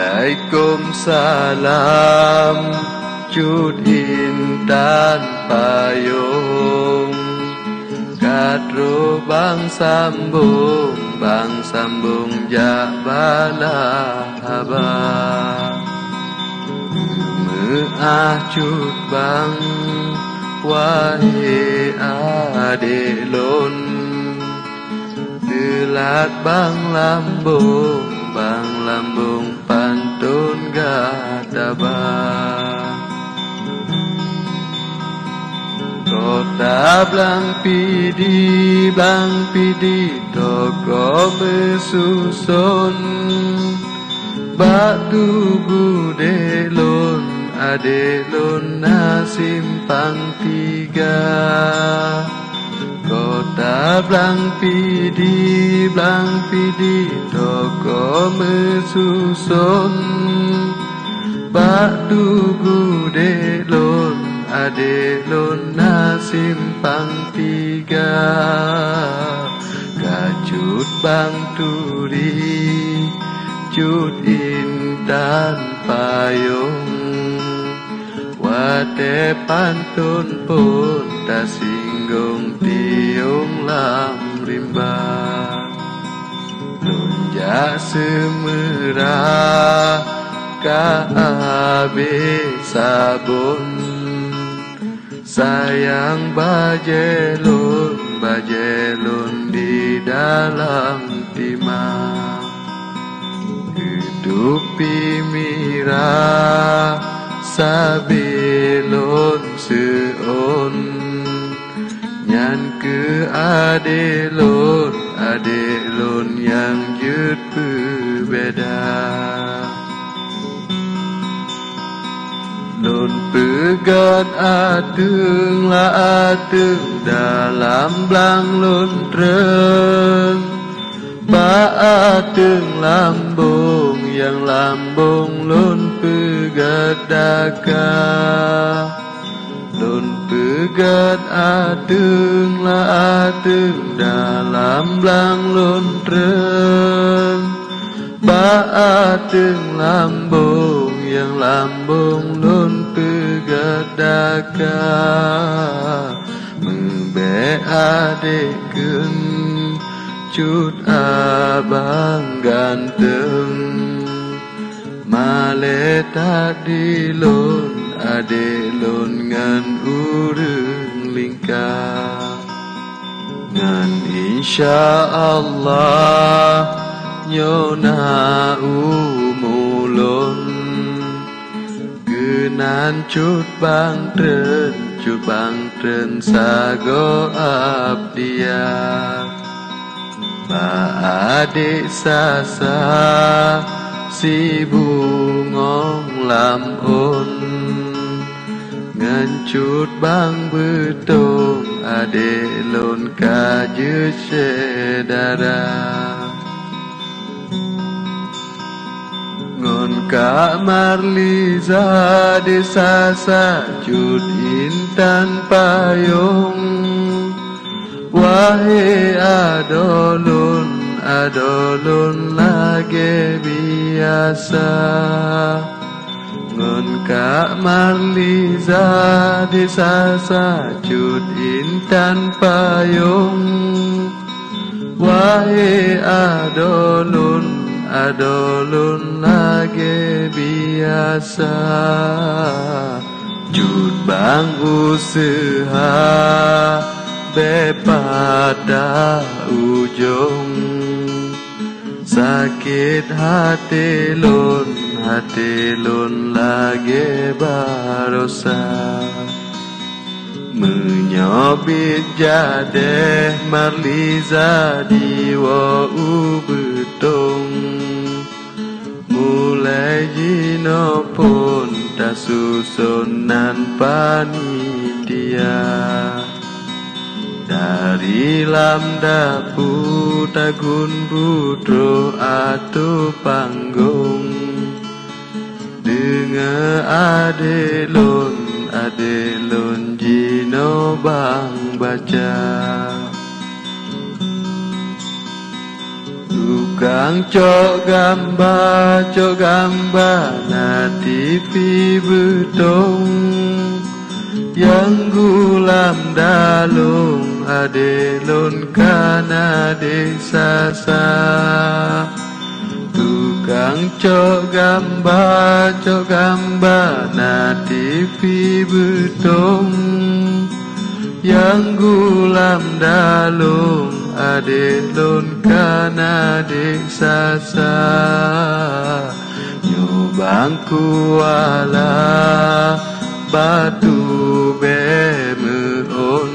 Waalaikumsalam, Cut Intan payung, Kadro bang sambung jak bala haba. Cut bang wahai adik lon, Delat bang lambung pantun gadaba. Kota blang pidi toko mesusun, batu bude lon ade lon na simpang tiga. Kota blang pidi toko mesusun, batu bude lon ade lon na simpang tiga. Kacut bang turi, Cut Intan payung, wate pantun pun tak singgung tiung lam rimba. Lunjak semerah ka abe sabun, sayang bajelun di dalam timah. Hidupi mira sabelon seon, nyan ke adelon yang jut berbeda. Lon pegat ateng dalam blang lon treng, ba ateng lambung yang lambung lon pegat daka. Lon pegat ateng dalam blang lon treng, ba ateng lambung yang lambung lon pegat daka. Mebe adeken Cut abang ganteng, male tak dilon ade lon ngan urang lingkar. Ngan insyaallah nyona umulon, genan Cut bang tren sago abdia. Ba adik sasa si bungong lamun, ngan Cut bang betung adik lon kaje sedara. Ngon Kak Marliza desa Cut Intan payung, wahai adolun lagi biasa. Ngon Kak Marliza desa Cut Intan payung, wahai adolun lagi biasa. Cut bang usaha pada ujung, sakit hati lon lagi barosa. Menyobit jadeh Marliza diwa betung, mulai jino pun tak susunan panitia. Dari lamdapu tagun budro atau panggung, dengar adelon jino bang baca. Tukang cok gambar na TV betong yang gulam dalung ade lon kana desa sa. Tukang cok gambar na TV betong yang gulam dalung ade lon kana desa sa. Nyobangku ala batu bemeon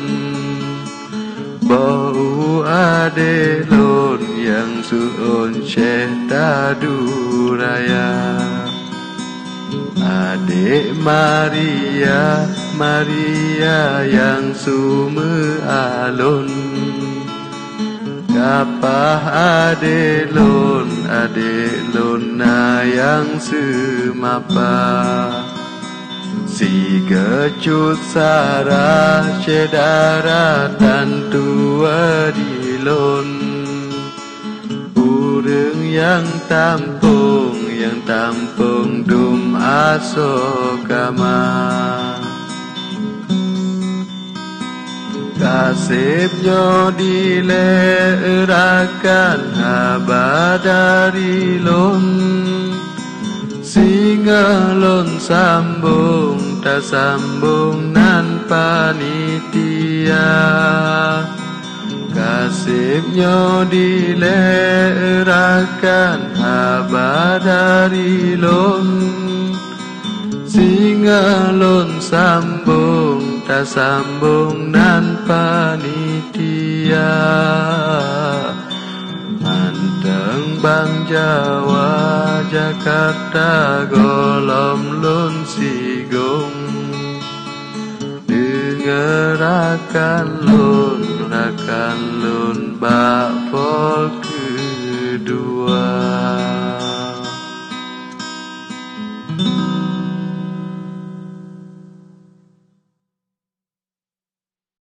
bau ade lon yang suon syeta duraya. Adik Maria, Maria yang sume alon kapah ade lon na yang semapa. Si kecut sara cedara dan tua di lon urang yang tampung dum asokama. Kasipnya dilerakan haba dari lon singa lon sambung tak sambung nan panitia. Kasipnya dilerakan haba dari lon singa lon sambung tak sambung nan panitia. Manteng Bang Jawa Jakarta golom lon sigong dengerakan lon bak